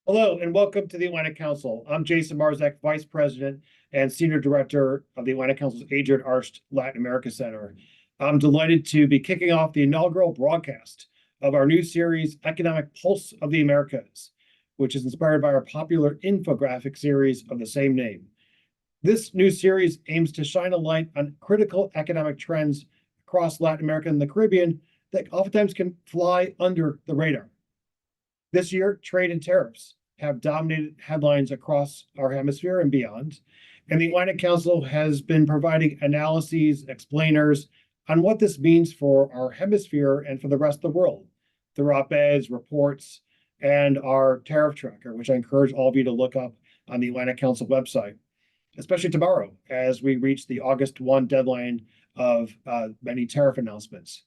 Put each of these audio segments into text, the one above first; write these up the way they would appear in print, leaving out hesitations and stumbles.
Hello and welcome to the Atlantic Council. I'm Jason Marzek, Vice President and Senior Director of the Atlantic Council's Adrian Arsht Latin America Center. I'm delighted to be kicking off the inaugural broadcast of our new series, Economic Pulse of the Americas, which is inspired by our popular infographic series of the same name. This new series aims to shine a light on critical economic trends across Latin America and the Caribbean that oftentimes can fly under the radar. This year, trade and tariffs have dominated headlines across our hemisphere and beyond, and the Atlantic Council has been providing analyses, explainers on what this means for our hemisphere and for the rest of the world through op-eds, reports, and our tariff tracker, which I encourage all of you to look up on the Atlantic Council website, especially tomorrow as we reach the August 1 deadline of many tariff announcements.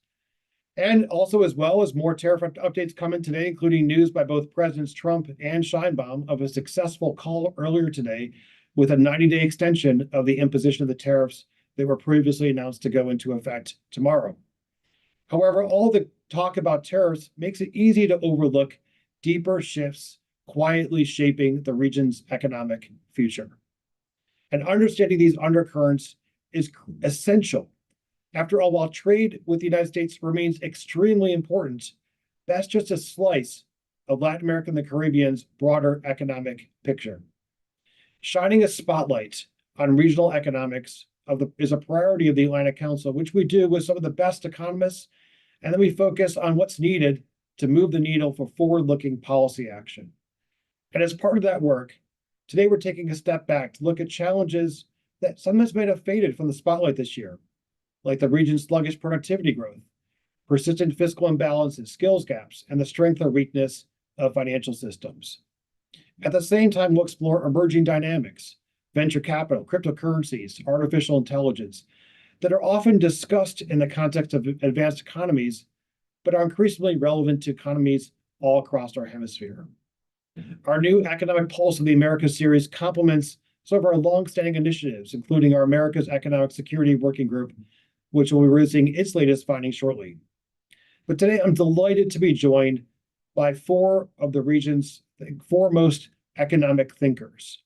And also, as well as more tariff updates coming today, including news by both Presidents Trump and Sheinbaum of a successful call earlier today with a 90-day extension of the imposition of the tariffs that were previously announced to go into effect tomorrow. However, all the talk about tariffs makes it easy to overlook deeper shifts quietly shaping the region's economic future. And understanding these undercurrents is essential. After all, while trade with the United States remains extremely important, that's just a slice of Latin America and the Caribbean's broader economic picture. Shining a spotlight on regional economics is a priority of the Atlantic Council, which we do with some of the best economists, and then we focus on what's needed to move the needle for forward-looking policy action. And as part of that work, today we're taking a step back to look at challenges that sometimes might have faded from the spotlight this year, like the region's sluggish productivity growth, persistent fiscal imbalances, skills gaps, and the strength or weakness of financial systems. At the same time, we'll explore emerging dynamics, venture capital, cryptocurrencies, artificial intelligence, that are often discussed in the context of advanced economies, but are increasingly relevant to economies all across our hemisphere. Our new Economic Pulse of the Americas series complements some of our longstanding initiatives, including our America's Economic Security Working Group, which will be releasing its latest findings shortly. But today, I'm delighted to be joined by four of the region's foremost economic thinkers.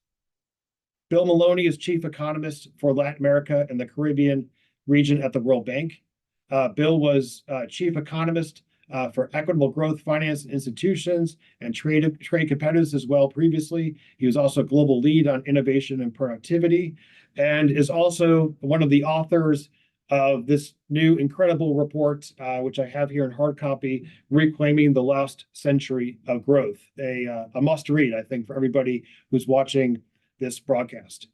Bill Maloney is Chief Economist for Latin America and the Caribbean region at the World Bank. Bill was Chief Economist for Equitable Growth Finance Institutions and Trade Competitiveness as well previously. He was also Global Lead on Innovation and Productivity, and is also one of the authors of this new incredible report, which I have here in hard copy, Reclaiming the Last Century of Growth, a must read, I think, for everybody who's watching this broadcast.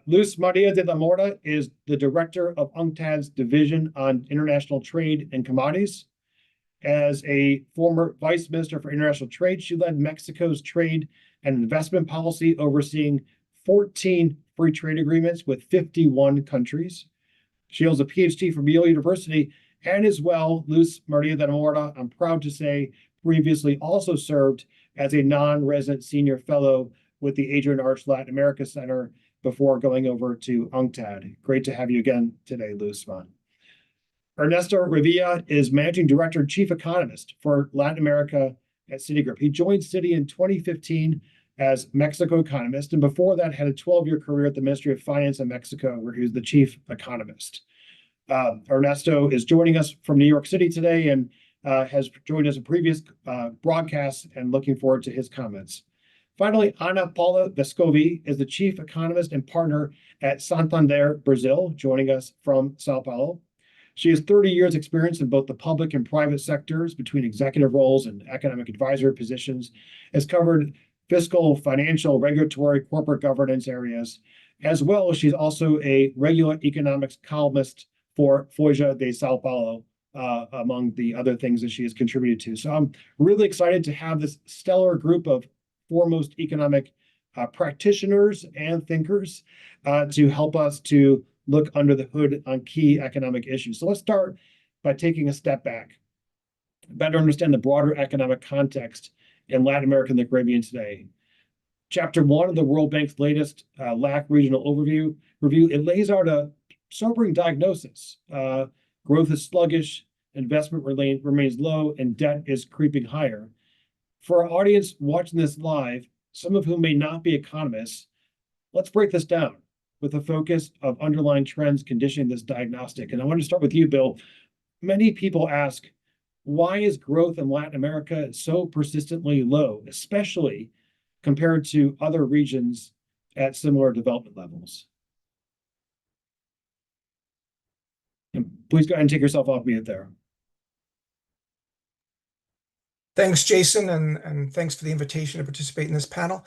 Luz Maria de la Morda is the director of UNCTAD's Division on International Trade and Commodities. As a former vice minister for international trade, she led Mexico's trade and investment policy, overseeing 14 free trade agreements with 51 countries. She holds a PhD from Yale University, and as well, Luz Maria de la Morda, I'm proud to say, previously also served as a non-resident senior fellow with the Adrian Arsht Latin America Center before going over to UNCTAD. Great to have you again today, Luz. Ernesto Revilla is Managing Director and Chief Economist for Latin America at Citigroup. He joined Citi in 2015 as Mexico economist, and before that had a 12-year career at the Ministry of Finance in Mexico, where he was the chief economist. Ernesto is joining us from New York City today and has joined us in previous broadcasts, and looking forward to his comments. Finally, Ana Paula Vescovi is the chief economist and partner at Santander Brazil, joining us from Sao Paulo. She has 30 years experience in both the public and private sectors between executive roles and economic advisory positions, has covered fiscal, financial, regulatory, corporate governance areas, as well as she's also a regular economics columnist for Folha de Sao Paulo, among the other things that she has contributed to. So I'm really excited to have this stellar group of foremost economic practitioners and thinkers to help us to look under the hood on key economic issues. So let's start by taking a step back, better understand the broader economic context in Latin America and the Caribbean today. Chapter 1 of the World Bank's latest LAC regional review, it lays out a sobering diagnosis. Growth is sluggish, investment remains low, and debt is creeping higher. For our audience watching this live, some of whom may not be economists, let's break this down with a focus of underlying trends conditioning this diagnostic. And I want to start with you, Bill. Many people ask, why is growth in Latin America so persistently low, especially compared to other regions at similar development levels? And please go ahead and take yourself off mute there. Thanks, Jason, and thanks for the invitation to participate in this panel.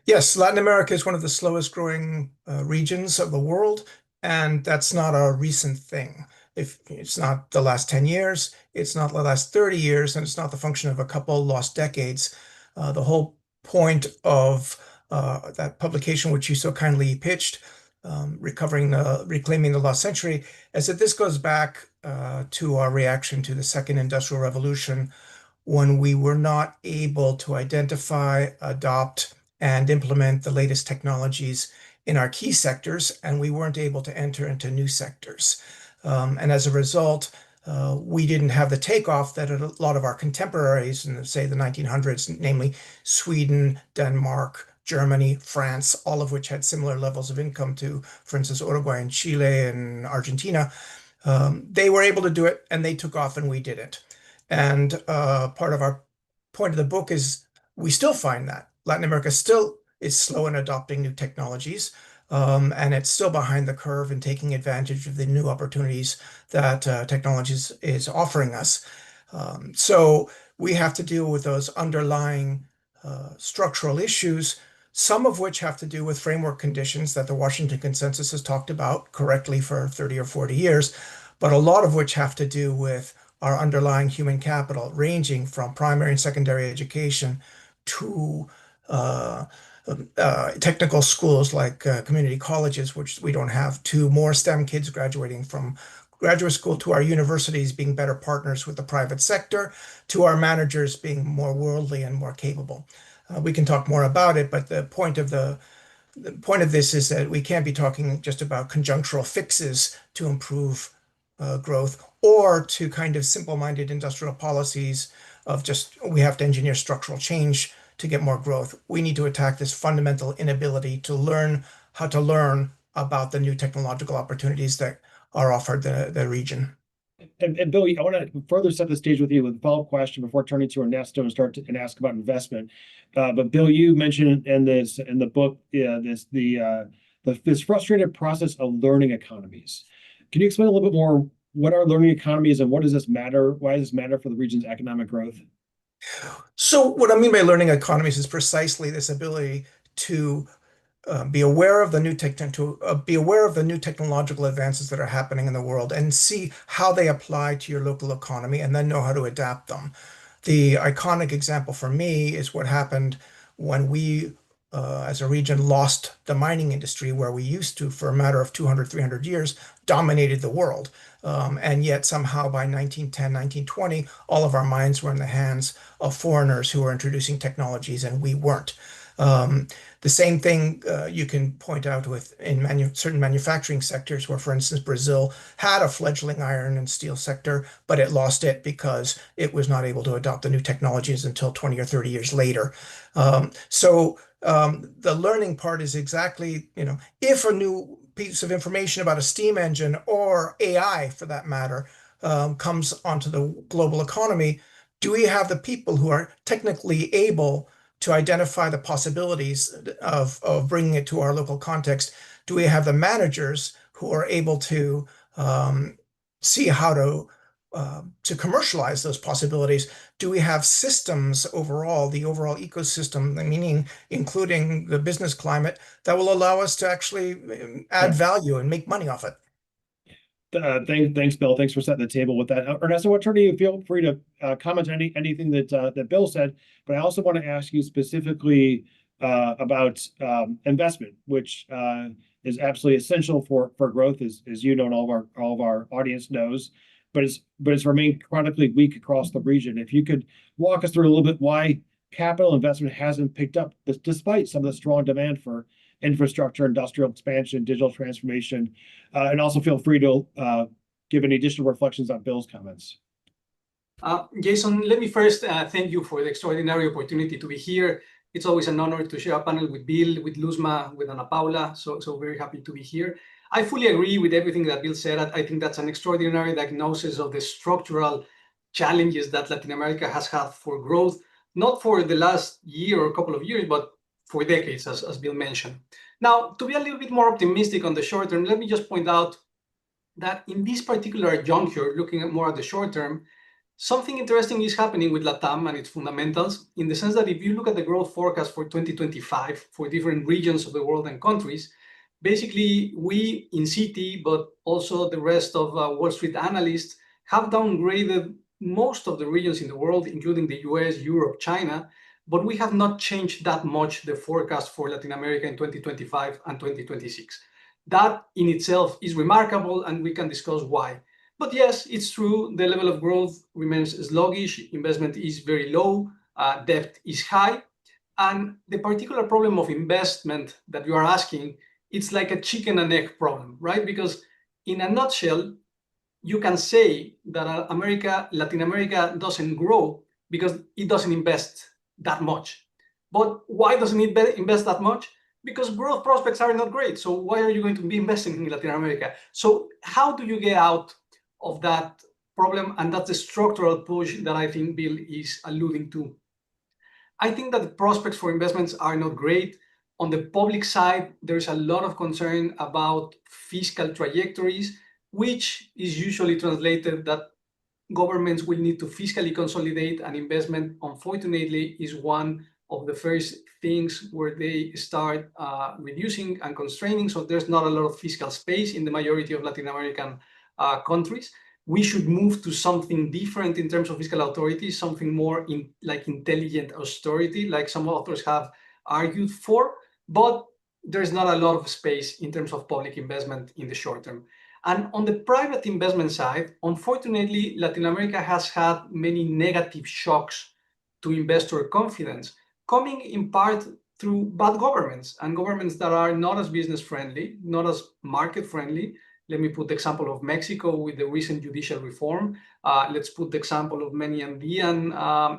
Yes, Latin America is one of the slowest growing regions of the world, and that's not a recent thing. If it's not the last 10 years, it's not the last 30 years, and it's not the function of a couple lost decades. The whole point of that publication, which you so kindly pitched, Reclaiming the Lost Century, is that this goes back to our reaction to the Second Industrial Revolution, when we were not able to identify, adopt, and implement the latest technologies in our key sectors, and we weren't able to enter into new sectors. And as a result, we didn't have the takeoff that a lot of our contemporaries in, say, the 1900s, namely Sweden, Denmark, Germany, France, all of which had similar levels of income to, for instance, Uruguay and Chile and Argentina. They were able to do it, and they took off, and we didn't. And part of our point of the book is we still find that Latin America still is slow in adopting new technologies, and it's still behind the curve in taking advantage of the new opportunities that technologies is offering us. So we have to deal with those underlying structural issues, some of which have to do with framework conditions that the Washington Consensus has talked about correctly for 30 or 40 years, but a lot of which have to do with our underlying human capital, ranging from primary and secondary education to technical schools like community colleges, which we don't have, to more STEM kids graduating from graduate school, to our universities being better partners with the private sector, to our managers being more worldly and more capable. We can talk more about it, but the point of this is that we can't be talking just about conjunctural fixes to improve growth, or to kind of simple-minded industrial policies of just we have to engineer structural change to get more growth. We need to attack this fundamental inability to learn how to learn about the new technological opportunities that are offered the region. And Bill, I want to further set the stage with you with a follow-up question before turning to Ernesto and start to ask about investment. But Bill, you mentioned in the book this frustrated process of learning economies. Can you explain a little bit more what are learning economies and what does this matter? Why does this matter for the region's economic growth? So what I mean by learning economies is precisely this ability to be aware of the new technological advances that are happening in the world and see how they apply to your local economy, and then know how to adapt them. The iconic example for me is what happened when we, as a region, lost the mining industry, where we used to, for a matter of 200, 300 years, dominated the world. And yet somehow by 1910, 1920, all of our mines were in the hands of foreigners who were introducing technologies, and we weren't. The same thing you can point out in certain manufacturing sectors where, for instance, Brazil had a fledgling iron and steel sector, but it lost it because it was not able to adopt the new technologies until 20 or 30 years later. So the learning part is exactly, if a new piece of information about a steam engine or AI, for that matter, comes onto the global economy, do we have the people who are technically able to identify the possibilities of bringing it to our local context? Do we have the managers who are able to see how to commercialize those possibilities? Do we have systems overall, the overall ecosystem, meaning including the business climate, that will allow us to actually add value and make money off it? Thanks, Bill. Thanks for setting the table with that. Ernesto, what turn do you feel free to comment on anything that Bill said? But I also want to ask you specifically about investment, which is absolutely essential for growth, as you know, and all of our audience knows. But it's remained chronically weak across the region. If you could walk us through a little bit why capital investment hasn't picked up, despite some of the strong demand for infrastructure, industrial expansion, digital transformation, and also feel free to give any additional reflections on Bill's comments. Jason, let me first thank you for the extraordinary opportunity to be here. It's always an honor to share a panel with Bill, with Luzma, with Ana Paula, so very happy to be here. I fully agree with everything that Bill said. I think that's an extraordinary diagnosis of the structural challenges that Latin America has had for growth, not for the last year or a couple of years, but for decades, as Bill mentioned. Now, to be a little bit more optimistic on the short term, let me just point out that in this particular juncture, looking at more at the short term, something interesting is happening with LATAM and its fundamentals, in the sense that if you look at the growth forecast for 2025 for different regions of the world and countries, basically we in Citi, but also the rest of Wall Street analysts, have downgraded most of the regions in the world, including the US, Europe, China, but we have not changed that much the forecast for Latin America in 2025 and 2026. That in itself is remarkable, and we can discuss why. But yes, it's true, the level of growth remains sluggish, investment is very low, debt is high, and the particular problem of investment that you are asking, it's like a chicken and egg problem, right? Because in a nutshell, you can say that Latin America doesn't grow because it doesn't invest that much. But why doesn't it invest that much? Because growth prospects are not great. So why are you going to be investing in Latin America? So how do you get out of that problem? And that's the structural push that I think Bill is alluding to. I think that the prospects for investments are not great. On the public side, there's a lot of concern about fiscal trajectories, which is usually translated that governments will need to fiscally consolidate, and investment, unfortunately, is one of the first things where they start reducing and constraining. So there's not a lot of fiscal space in the majority of Latin American countries. We should move to something different in terms of fiscal authority, something more like intelligent austerity, like some authors have argued for, but there's not a lot of space in terms of public investment in the short term. And on the private investment side, unfortunately, Latin America has had many negative shocks to investor confidence, coming in part through bad governments, and governments that are not as business friendly, not as market friendly. Let me put the example of Mexico with the recent judicial reform. Let's put the example of many Andean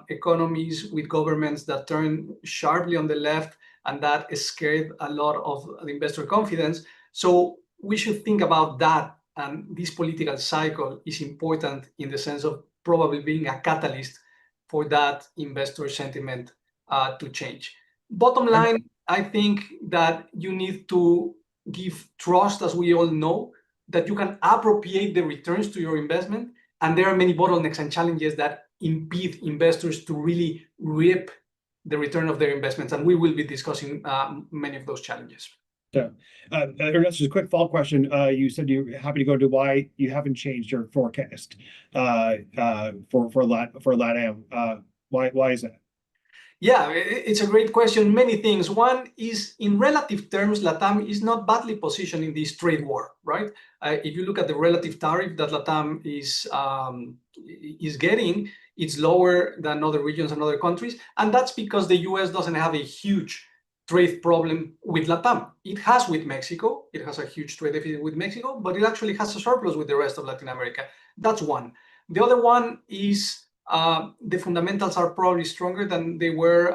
economies with governments that turn sharply on the left, and that scared a lot of investor confidence. So we should think about that, and this political cycle is important in the sense of probably being a catalyst for that investor sentiment to change. Bottom line, I think that you need to give trust, as we all know, that you can appropriate the returns to your investment, and there are many bottlenecks and challenges that impede investors to really reap the return of their investments, and we will be discussing many of those challenges. Yeah. Ernesto, just a quick follow-up question. You said you're happy to go into why you haven't changed your forecast for LATAM. Why is that? Yeah, it's a great question. Many things. One is, in relative terms, LATAM is not badly positioned in this trade war, right? If you look at the relative tariff that LATAM is getting, it's lower than other regions and other countries, and that's because the US doesn't have a huge trade problem with LATAM. It has with Mexico. It has a huge trade deficit with Mexico, but it actually has a surplus with the rest of Latin America. That's one. The other one is the fundamentals are probably stronger than they were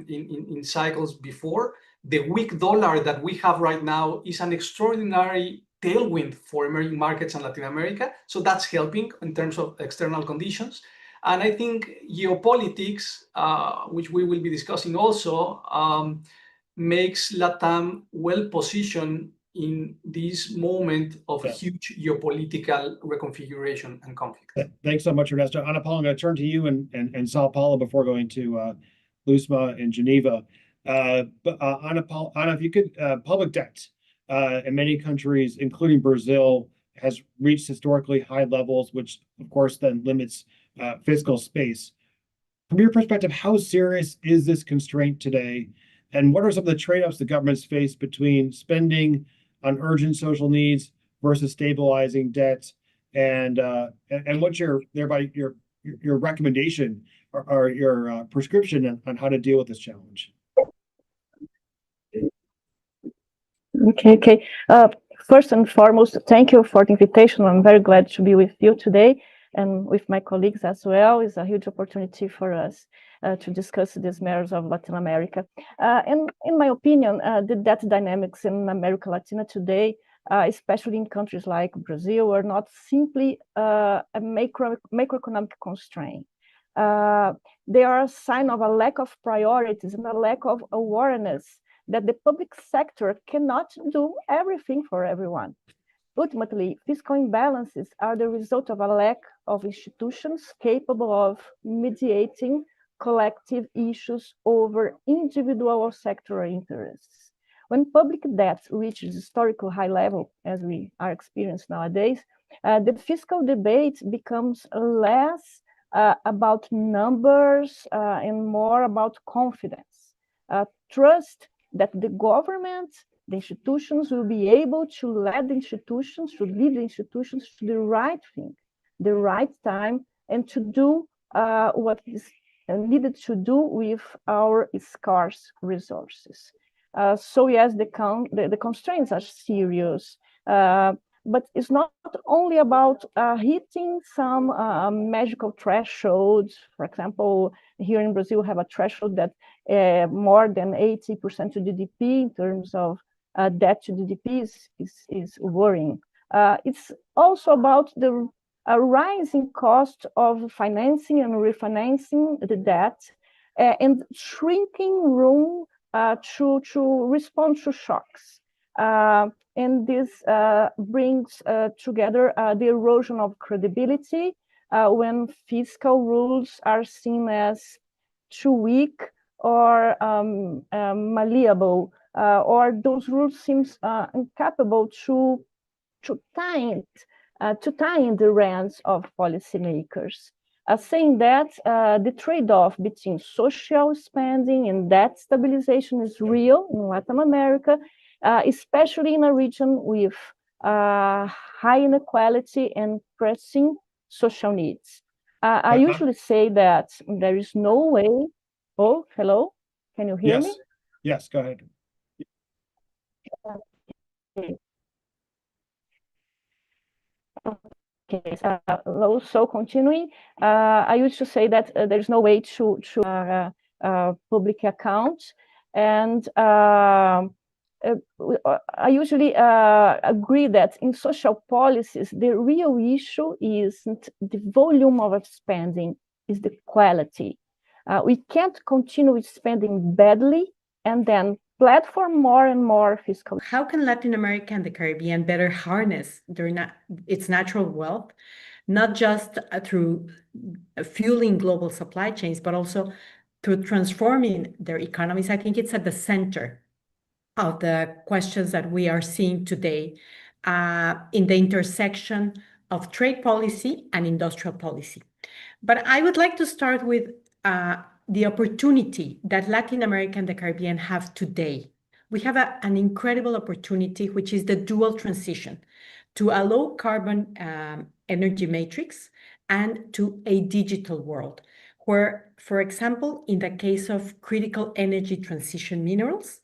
in cycles before. The weak dollar that we have right now is an extraordinary tailwind for emerging markets in Latin America. So that's helping in terms of external conditions. And I think geopolitics, which we will be discussing also, makes LATAM well positioned in this moment of huge geopolitical reconfiguration and conflict. Thanks so much, Ernesto. Ana Paula, I'm going to turn to you and Sao Paulo before going to Luzma in Geneva. But Ana, if you could, public debt in many countries, including Brazil, has reached historically high levels, which of course then limits fiscal space. From your perspective, how serious is this constraint today? And what are some of the trade-offs the governments face between spending on urgent social needs versus stabilizing debt? And what's your recommendation or your prescription on how to deal with this challenge? Okay. First and foremost, thank you for the invitation. I'm very glad to be with you today. and with my colleagues as well. It's a huge opportunity for us to discuss these matters of Latin America. And in my opinion, the debt dynamics in America Latina today, especially in countries like Brazil, are not simply a macroeconomic constraint. They are a sign of a lack of priorities and a lack of awareness that the public sector cannot do everything for everyone. Ultimately, fiscal imbalances are the result of a lack of institutions capable of mediating collective issues over individual or sectoral interests. When public debt reaches historical high level, as we are experiencing nowadays, the fiscal debate becomes less about numbers and more about confidence. Trust that the government, the institutions will be able to lead the institutions, to lead the institutions to the right thing, the right time, and to do what is needed to do with our scarce resources. So yes, the constraints are serious, but it's not only about hitting some magical thresholds. For example, here in Brazil, we have a threshold that more than 80% to GDP in terms of debt to GDP is worrying. It's also about the rising cost of financing and refinancing the debt and shrinking room to respond to shocks. And this brings together the erosion of credibility when fiscal rules are seen as too weak or malleable, or those rules seem incapable to tie in the reins of policymakers. Saying that, the trade-off between social spending and debt stabilization is real in Latin America, especially in a region with high inequality and pressing social needs. I usually say that there is no way. Oh, hello, can you hear me? Yes, go ahead. Okay, so continuing, I used to say that there's no way to public accounts, and I usually agree that in social policies, the real issue isn't the volume of spending, is the quality. We can't continue spending badly and then platform more and more fiscal. How can Latin America and the Caribbean better harness its natural wealth, not just through fueling global supply chains, but also through transforming their economies? I think it's at the center of the questions that we are seeing today in the intersection of trade policy and industrial policy. But I would like to start with the opportunity that Latin America and the Caribbean have today. We have an incredible opportunity, which is the dual transition to a low carbon energy matrix and to a digital world, where, for example, in the case of critical energy transition minerals,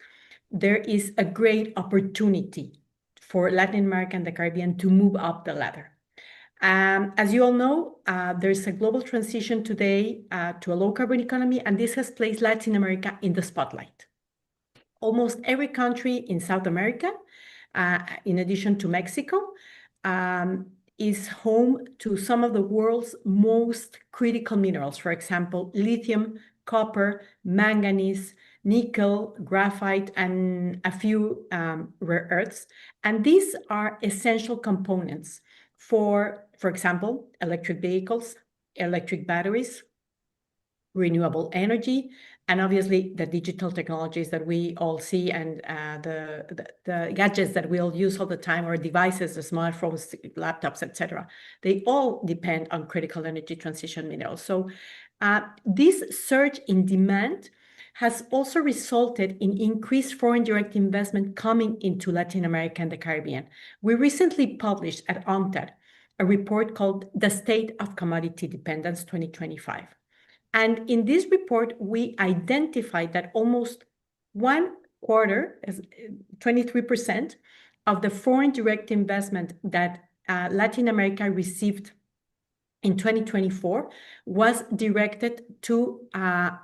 there is a great opportunity for Latin America and the Caribbean to move up the ladder. As you all know, there's a global transition today to a low carbon economy, and this has placed Latin America in the spotlight. Almost every country in South America, in addition to Mexico, is home to some of the world's most critical minerals. For example, lithium, copper, manganese, nickel, graphite, and a few rare earths. And these are essential components for example, electric vehicles, electric batteries, renewable energy, and obviously the digital technologies that we all see and the gadgets that we all use all the time, or devices, the smartphones, laptops, etc. They all depend on critical energy transition minerals. So this surge in demand has also resulted in increased foreign direct investment coming into Latin America and the Caribbean. We recently published at UNCTAD a report called The State of Commodity Dependence 2025. And in this report, we identified that almost 1/4, 23% of the foreign direct investment that Latin America received in 2024 was directed to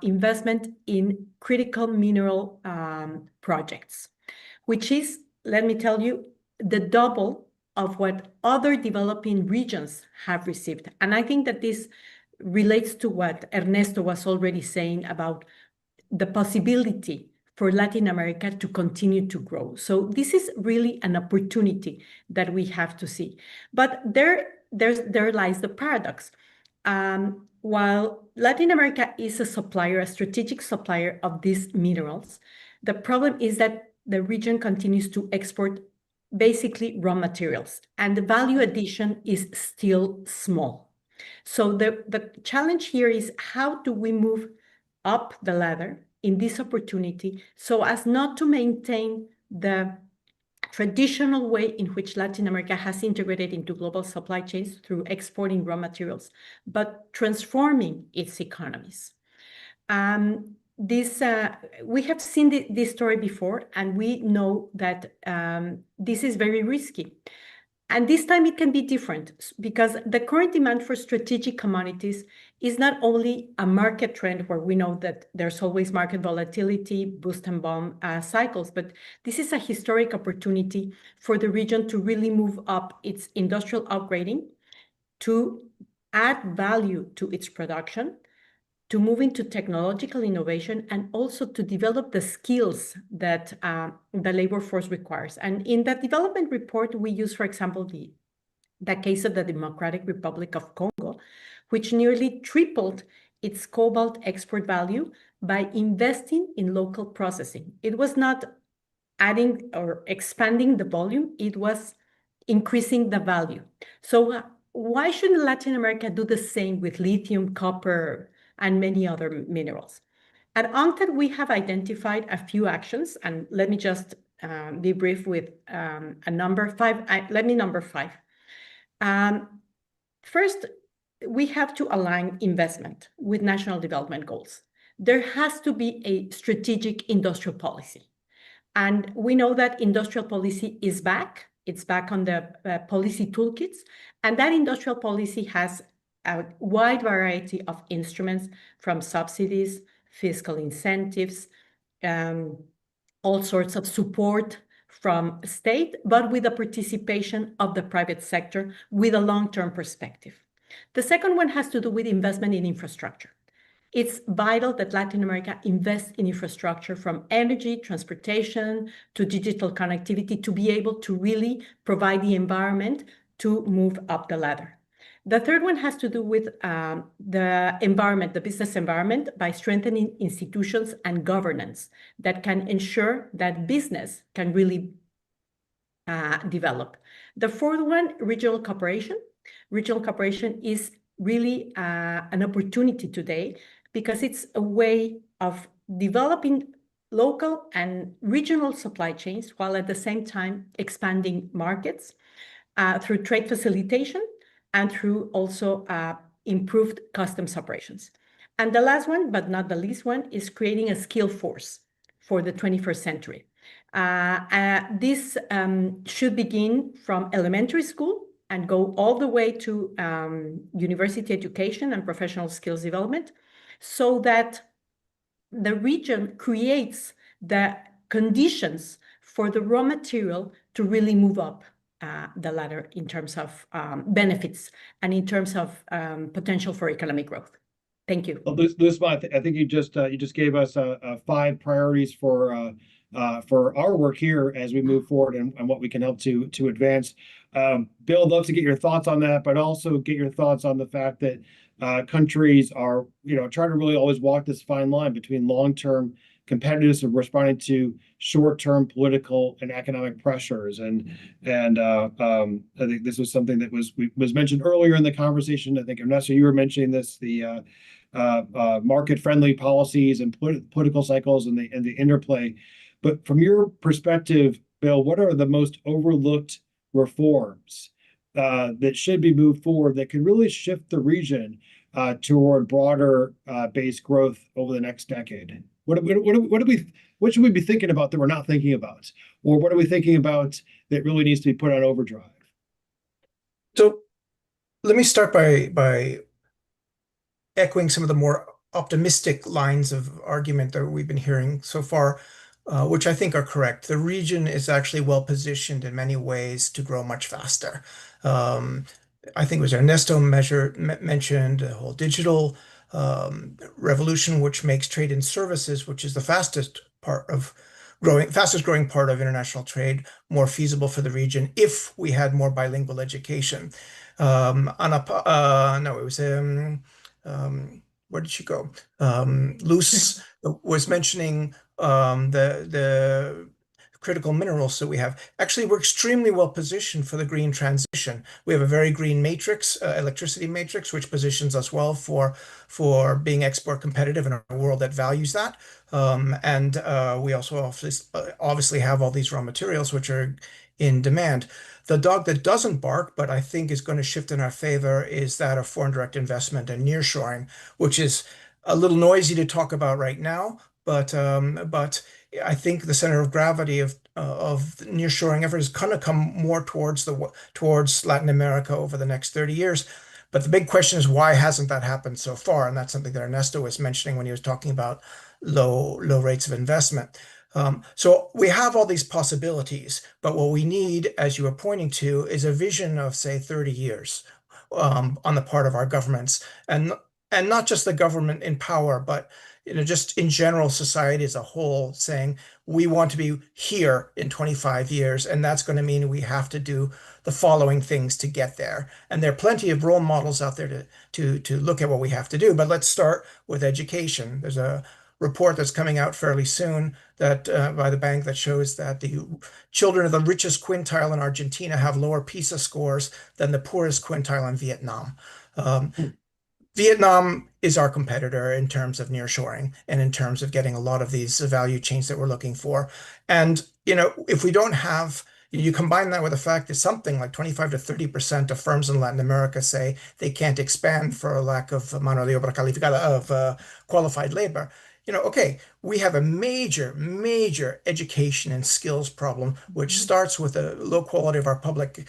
investment in critical mineral projects, which is, let me tell you, the double of what other developing regions have received. And I think that this relates to what Ernesto was already saying about the possibility for Latin America to continue to grow. So this is really an opportunity that we have to see. But there lies the paradox. While Latin America is a supplier, a strategic supplier of these minerals, the problem is that the region continues to export basically raw materials, and the value addition is still small. So the challenge here is, how do we move up the ladder in this opportunity so as not to maintain the traditional way in which Latin America has integrated into global supply chains through exporting raw materials, but transforming its economies. We have seen this story before, and we know that this is very risky. And this time it can be different, because the current demand for strategic commodities is not only a market trend where we know that there's always market volatility, boost and bomb cycles, but this is a historic opportunity for the region to really move up its industrial upgrading, to add value to its production, to move into technological innovation, and also to develop the skills that the labor force requires. And in that development report, we use, for example, the case of the Democratic Republic of Congo, which nearly tripled its cobalt export value by investing in local processing. It was not adding or expanding the volume, it was increasing the value. So why shouldn't Latin America do the same with lithium, copper, and many other minerals? At UNCTAD, we have identified a few actions, and let me just be brief with a number 5. Let me number 5. First, we have to align investment with national development goals. There has to be a strategic industrial policy. And we know that industrial policy is back. It's back on the policy toolkits. And that industrial policy has a wide variety of instruments, from subsidies, fiscal incentives, all sorts of support from state, but with the participation of the private sector with a long-term perspective. The second one has to do with investment in infrastructure. It's vital that Latin America invests in infrastructure, from energy, transportation, to digital connectivity, to be able to really provide the environment to move up the ladder. The third one has to do with the environment, the business environment, by strengthening institutions and governance that can ensure that business can really develop. The fourth one, regional cooperation. Regional cooperation is really an opportunity today, because it's a way of developing local and regional supply chains, while at the same time expanding markets through trade facilitation, and through also improved customs operations. And the last one, but not the least one, is creating a skill force for the 21st century. This should begin from elementary school and go all the way to university education and professional skills development, so that the region creates the conditions for the raw material to really move up the ladder in terms of benefits and in terms of potential for economic growth. Thank you. Well, Luzma, I think you just gave us 5 priorities for our work here as we move forward, and what we can help to advance. Bill, I'd love to get your thoughts on that, but also get your thoughts on the fact that countries are, trying to really always walk this fine line between long-term competitiveness of responding to short-term political and economic pressures. And I think this was something that was mentioned earlier in the conversation. I think, Ernesto, you were mentioning this, the market-friendly policies and political cycles and the interplay. But from your perspective, Bill, what are the most overlooked reforms that should be moved forward that can really shift the region toward broader based growth over the next decade? What should we be thinking about that we're not thinking about? Or what are we thinking about that really needs to be put on overdrive? So let me start by echoing some of the more optimistic lines of argument that we've been hearing so far, which I think are correct. The region is actually well positioned in many ways to grow much faster. I think it was Ernesto mentioned the whole digital revolution, which makes trade in services, which is the fastest growing part of international trade, more feasible for the region if we had more bilingual education. No, it was where did she go? Luz was mentioning the critical minerals that we have. Actually, we're extremely well positioned for the green transition. We have a very green matrix, electricity matrix, which positions us well for being export competitive in a world that values that. And we also obviously have all these raw materials which are in demand. The dog that doesn't bark, but I think is going to shift in our favor, is that of foreign direct investment and nearshoring, which is a little noisy to talk about right now, but I think the center of gravity of nearshoring effort is going to come more towards Latin America over the next 30 years. But the big question is, why hasn't that happened so far? And that's something that Ernesto was mentioning when he was talking about low rates of investment. So we have all these possibilities, but what we need, as you were pointing to, is a vision of, say, 30 years on the part of our governments, and not just the government in power, but just in general, society as a whole, saying we want to be here in 25 years, and that's going to mean we have to do the following things to get there. And there are plenty of role models out there to look at what we have to do. But let's start with education. There's a report that's coming out fairly soon that by the bank that shows that the children of the richest quintile in Argentina have lower PISA scores than the poorest quintile in Vietnam. Vietnam is our competitor in terms of nearshoring and in terms of getting a lot of these value chains that we're looking for. And, if we don't have, you combine that with the fact that something like 25 to 30% of firms in Latin America say they can't expand for a lack of mano de obra calificada, of qualified labor. Okay, we have a major education and skills problem, which starts with the low quality of our public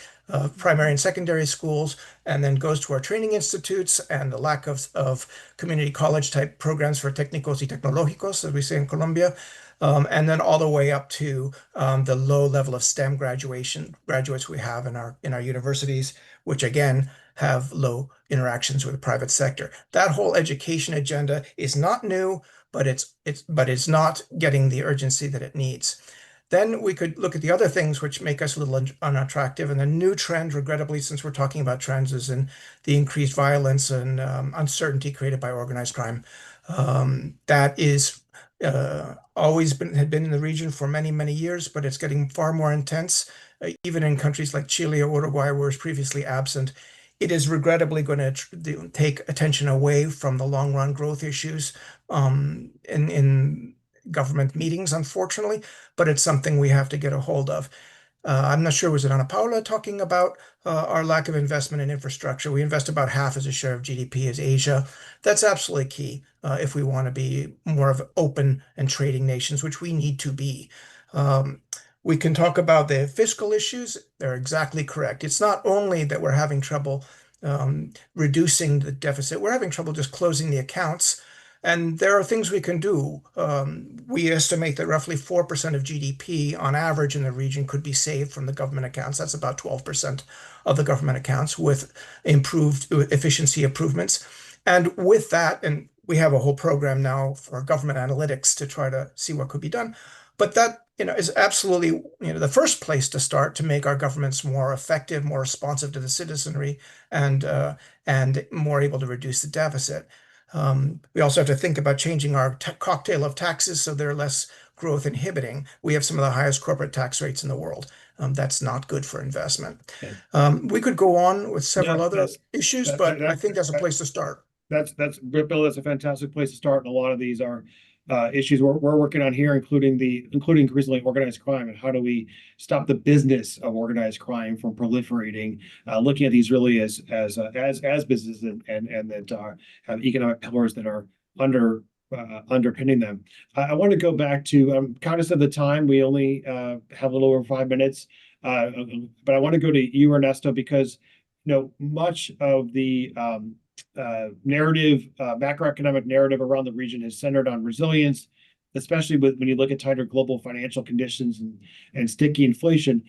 primary and secondary schools, and then goes to our training institutes and the lack of community college type programs for técnicos y tecnológicos, as we say in Colombia, and then all the way up to the low level of STEM graduates we have in our universities, which again have low interactions with the private sector. That whole education agenda is not new, but it's not getting the urgency that it needs. Then we could look at the other things which make us a little unattractive. And the new trend, regrettably, since we're talking about trends, is in the increased violence and uncertainty created by organized crime. That is had been in the region for many years, but it's getting far more intense, even in countries like Chile or Uruguay, where it's previously absent. It is regrettably going to take attention away from the long run growth issues in government meetings, unfortunately, but it's something we have to get a hold of. I'm not sure, was it Ana Paula talking about our lack of investment in infrastructure? We invest about half as a share of GDP as Asia. That's absolutely key if we want to be more of open and trading nations, which we need to be. We can talk about the fiscal issues. They're exactly correct. It's not only that we're having trouble reducing the deficit, we're having trouble just closing the accounts. And there are things we can do. We estimate that roughly 4% of GDP on average in the region could be saved from the government accounts. That's about 12% of the government accounts with improved efficiency improvements. And with that, and we have a whole program now for government analytics to try to see what could be done. But that is absolutely the first place to start to make our governments more effective, more responsive to the citizenry, and more able to reduce the deficit. We also have to think about changing our cocktail of taxes so they're less growth inhibiting. We have some of the highest corporate tax rates in the world. That's not good for investment. We could go on with several other issues, but I think that's a place to start. Bill, that's a fantastic place to start. And a lot of these are issues we're working on here, including increasingly organized crime, and how do we stop the business of organized crime from proliferating, looking at these really as businesses and that have economic pillars that are underpinning them. I want to go back to, I'm cognizant of the time. We only have a little over 5 minutes, but I want to go to you, Ernesto, because much of the macroeconomic narrative around the region is centered on resilience, especially when you look at tighter global financial conditions and sticky inflation.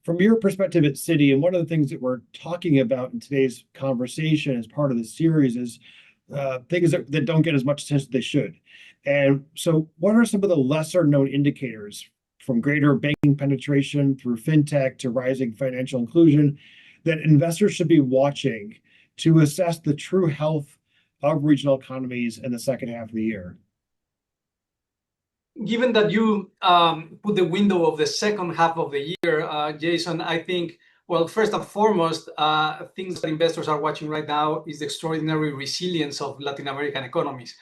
From your perspective at Citi, and one of the things that we're talking about in today's conversation as part of the series is things that don't get as much attention as they should. And so what are some of the lesser known indicators, from greater banking penetration through fintech to rising financial inclusion, that investors should be watching to assess the true health of regional economies in the second half of the year? Given that you put the window of the second half of the year, Jason, I think, well, first and foremost, things that investors are watching right now is the extraordinary resilience of Latin American economies.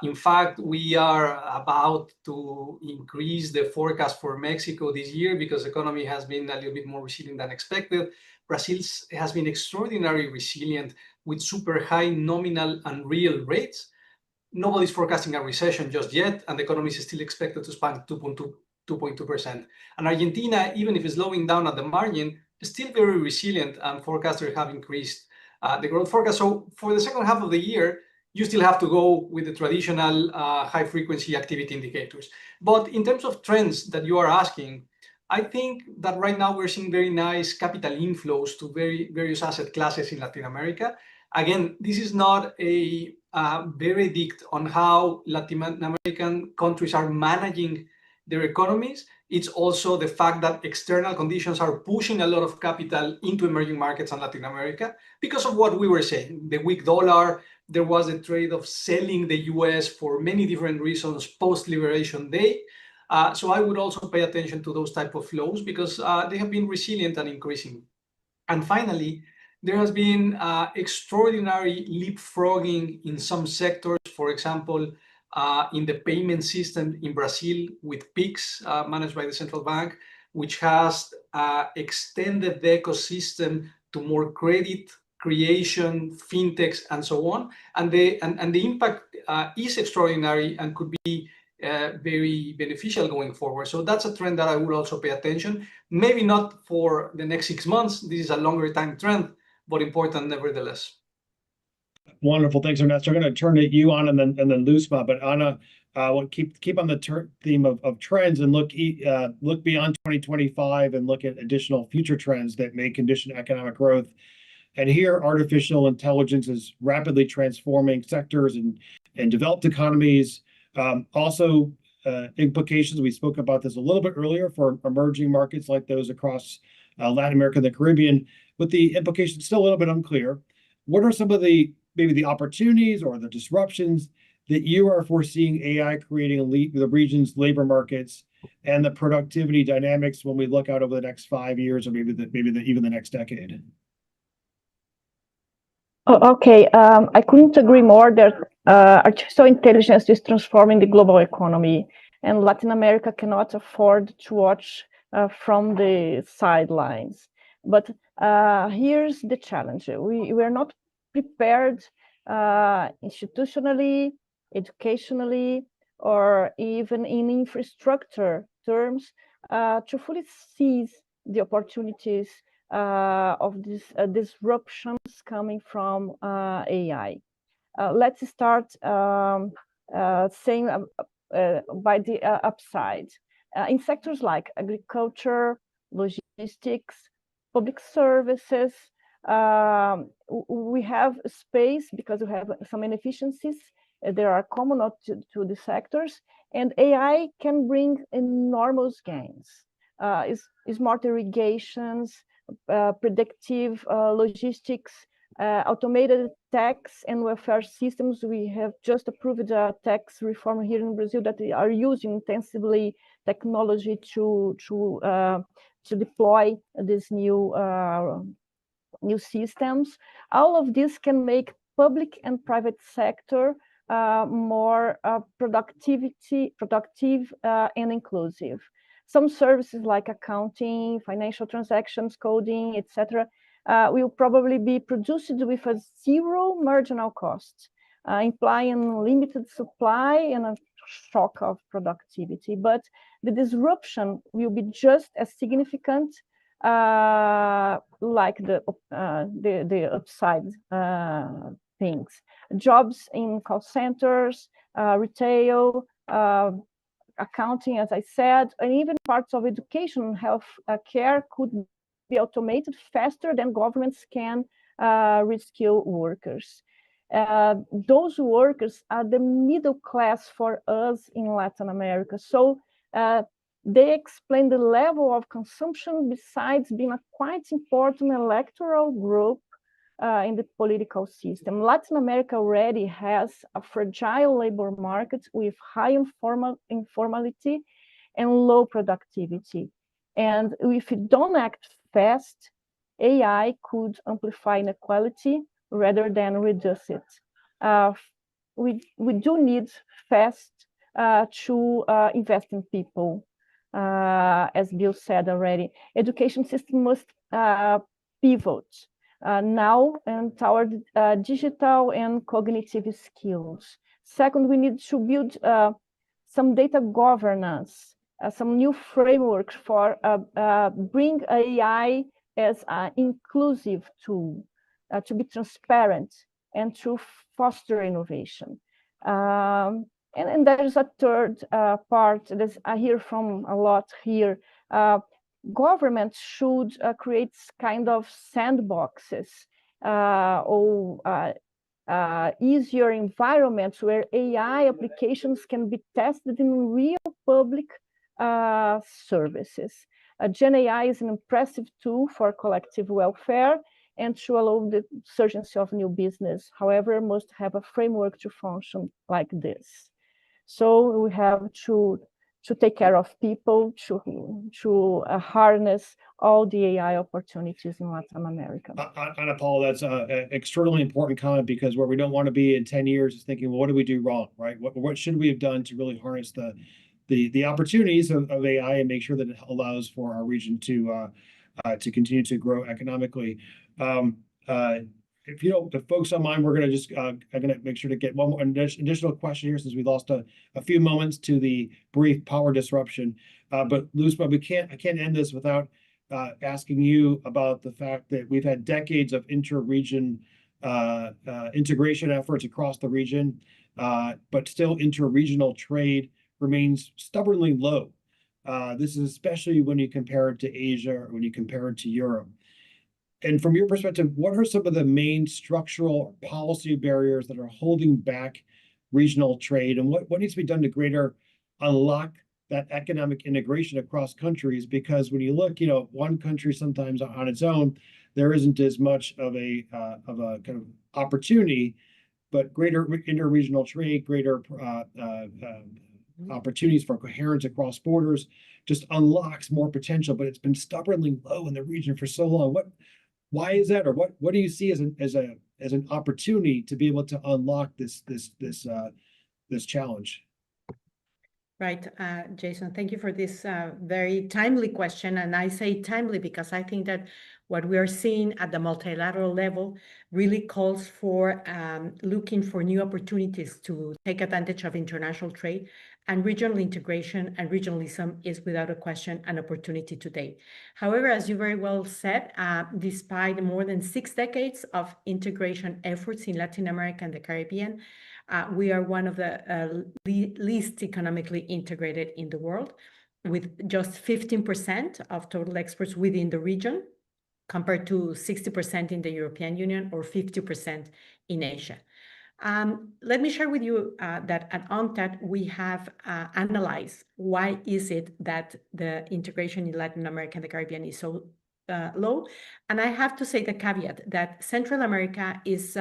In fact, we are about to increase the forecast for Mexico this year because the economy has been a little bit more resilient than expected. Brazil has been extraordinarily resilient with super high nominal and real rates. Nobody's forecasting a recession just yet, and the economy is still expected to expand 2.2%. And Argentina, even if it's slowing down at the margin, is still very resilient, and forecasters have increased the growth forecast. So for the second half of the year, you still have to go with the traditional high-frequency activity indicators. But in terms of trends that you are asking, I think that right now we're seeing very nice capital inflows to various asset classes in Latin America. Again, this is not a verdict on how Latin American countries are managing their economies. It's also the fact that external conditions are pushing a lot of capital into emerging markets in Latin America because of what we were saying, the weak dollar. There was a trade of selling the US for many different reasons post-Liberation Day. So I would also pay attention to those type of flows because they have been resilient and increasing. And finally, there has been extraordinary leapfrogging in some sectors, for example, in the payment system in Brazil with Pix, managed by the central bank, which has extended the ecosystem to more credit creation, fintechs, and so on. And the impact is extraordinary and could be very beneficial going forward. So that's a trend that I would also pay attention. Maybe not for the next 6 months. This is a longer time trend, but important nevertheless. Wonderful. Thanks, Ernesto. I'm going to turn to you, Ana, and then Luzma. But Ana, we'll keep on the theme of trends and look beyond 2025 and look at additional future trends that may condition economic growth. And here, artificial intelligence is rapidly transforming sectors and developed economies. Also, implications, we spoke about this a little bit earlier, for emerging markets like those across Latin America and the Caribbean, but the implications still a little bit unclear. What are some of maybe the opportunities or the disruptions that you are foreseeing AI creating in the region's labor markets and the productivity dynamics when we look out over the next 5 years or maybe even the next decade? Oh, okay, I couldn't agree more that artificial intelligence is transforming the global economy, and Latin America cannot afford to watch from the sidelines. But here's the challenge. We're not prepared institutionally, educationally, or even in infrastructure terms to fully seize the opportunities of these disruptions coming from AI. Let's start saying by the upside. In sectors like agriculture, logistics, public services, we have space because we have some inefficiencies. There are common to the sectors, and AI can bring enormous gains. Smart irrigations, predictive logistics, automated tax and welfare systems. We have just approved a tax reform here in Brazil that are using intensively technology to deploy these new systems. All of this can make public and private sector more productive and inclusive. Some services like accounting, financial transactions, coding, etc., will probably be produced with a zero marginal cost, implying limited supply and a shock of productivity. But the disruption will be just as significant like the upside things. Jobs in call centers, retail, accounting, as I said, and even parts of education and health care could be automated faster than governments can reskill workers. Those workers are the middle class for us in Latin America. So they explain the level of consumption besides being a quite important electoral group in the political system. Latin America already has a fragile labor market with high informality and low productivity. And if we don't act fast, AI could amplify inequality rather than reduce it. We do need fast to invest in people, as Bill said already. Education system must pivot now and toward digital and cognitive skills. Second, we need to build some data governance, some new frameworks for bring AI as an inclusive tool, to be transparent and to foster innovation. And there's a third part that I hear from a lot here. Governments should create kind of sandboxes or easier environments where AI applications can be tested in real public services. Gen AI is an impressive tool for collective welfare and to allow the surgency of new business. However, must have a framework to function like this. So we have to take care of people, to harness all the AI opportunities in Latin America. Ana Paula, that's an extremely important comment, because where we don't want to be in 10 years is thinking, well, what did we do wrong, right? What should we have done to really harness the opportunities of AI and make sure that it allows for our region to continue to grow economically. If you don't, the folks online, we're going to just I'm going to make sure to get one more additional question here, since we lost a few moments to the brief power disruption. But Luzma, I can't end this without asking you about the fact that we've had decades of inter-region integration efforts across the region, but still inter-regional trade remains stubbornly low. This is especially when you compare it to Asia or when you compare it to Europe. And from your perspective, what are some of the main structural policy barriers that are holding back regional trade, and what needs to be done to greater unlock that economic integration across countries? Because when you look, one country sometimes on its own, there isn't as much of a kind of opportunity, but greater interregional trade, greater opportunities for coherence across borders just unlocks more potential. But it's been stubbornly low in the region for so long. Why is that, or what do you see as an opportunity to be able to unlock this challenge? Right, Jason, thank you for this very timely question. And I say timely because I think that what we are seeing at the multilateral level really calls for looking for new opportunities to take advantage of international trade, and regional integration and regionalism is without a question an opportunity today. However, as you very well said, despite more than 6 decades of integration efforts in Latin America and the Caribbean, we are one of the least economically integrated in the world, with just 15% of total exports within the region, compared to 60% in the European Union or 50% in Asia. Let me share with you that at UNCTAD, we have analyzed why is it that the integration in Latin America and the Caribbean is so low. And I have to say the caveat that Central America is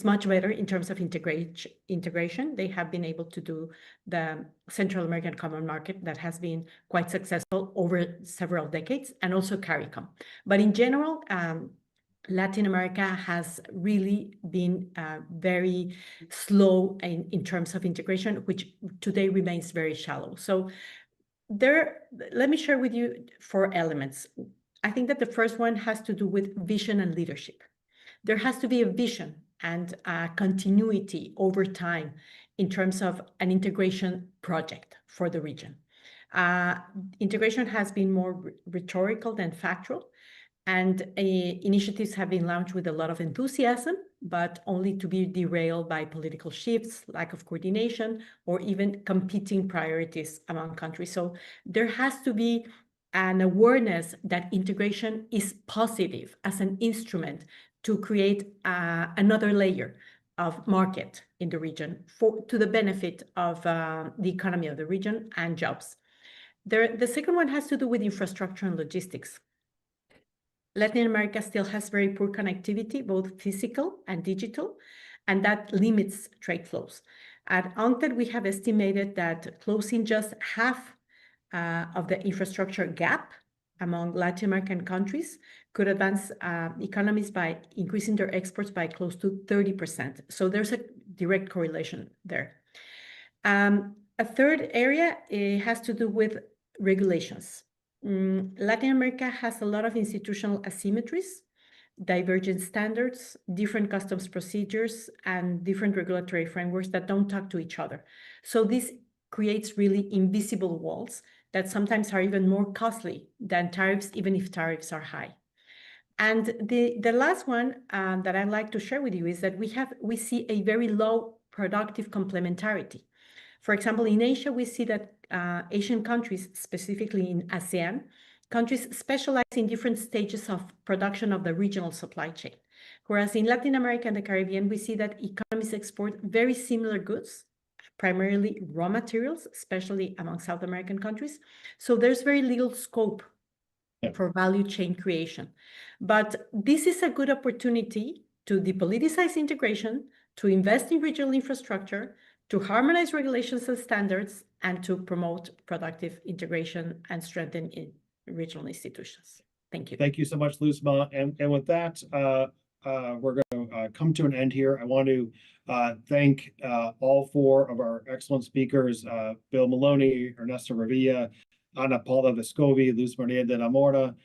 much better in terms of integration. They have been able to do the Central American Common Market that has been quite successful over several decades, and also CARICOM. But in general, Latin America has really been very slow in terms of integration, which today remains very shallow. So let me share with you 4 elements. I think that the first one has to do with vision and leadership. There has to be a vision and continuity over time in terms of an integration project for the region. Integration has been more rhetorical than factual, and initiatives have been launched with a lot of enthusiasm, but only to be derailed by political shifts, lack of coordination, or even competing priorities among countries. So there has to be an awareness that integration is positive as an instrument to create another layer of market in the region to the benefit of the economy of the region and jobs. The second one has to do with infrastructure and logistics. Latin America still has very poor connectivity, both physical and digital, and that limits trade flows. At UNCTAD, we have estimated that closing just half of the infrastructure gap among Latin American countries could advance economies by increasing their exports by close to 30%. So there's a direct correlation there. A third area has to do with regulations. Latin America has a lot of institutional asymmetries, divergent standards, different customs procedures, and different regulatory frameworks that don't talk to each other. So this creates really invisible walls that sometimes are even more costly than tariffs, even if tariffs are high. And the last one that I'd like to share with you is that we see a very low productive complementarity. For example, in Asia, we see that Asian countries, specifically in ASEAN, countries specialize in different stages of production of the regional supply chain. Whereas in Latin America and the Caribbean, we see that economies export very similar goods, primarily raw materials, especially among South American countries. So there's very little scope for value chain creation. But this is a good opportunity to depoliticize integration, to invest in regional infrastructure, to harmonize regulations and standards, and to promote productive integration and strengthen regional institutions. Thank you. Thank you so much, Luzma. And with that, we're going to come to an end here. I want to thank all four of our excellent speakers, Bill Maloney, Ernesto Revilla, Ana Paula Vescovi, Luz Maria de la Mora.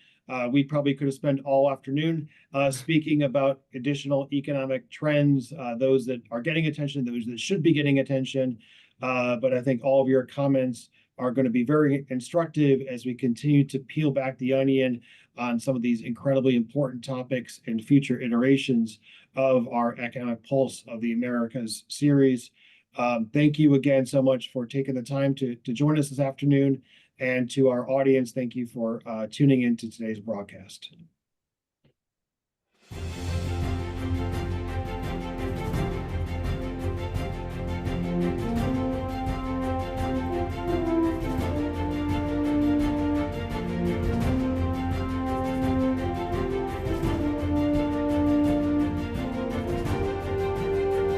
We probably could have spent all afternoon speaking about additional economic trends, those that are getting attention, those that should be getting attention. But I think all of your comments are going to be very instructive as we continue to peel back the onion on some of these incredibly important topics in future iterations of our Economic Pulse of the Americas series. Thank you again so much for taking the time to join us this afternoon. And to our audience, thank you for tuning into today's broadcast.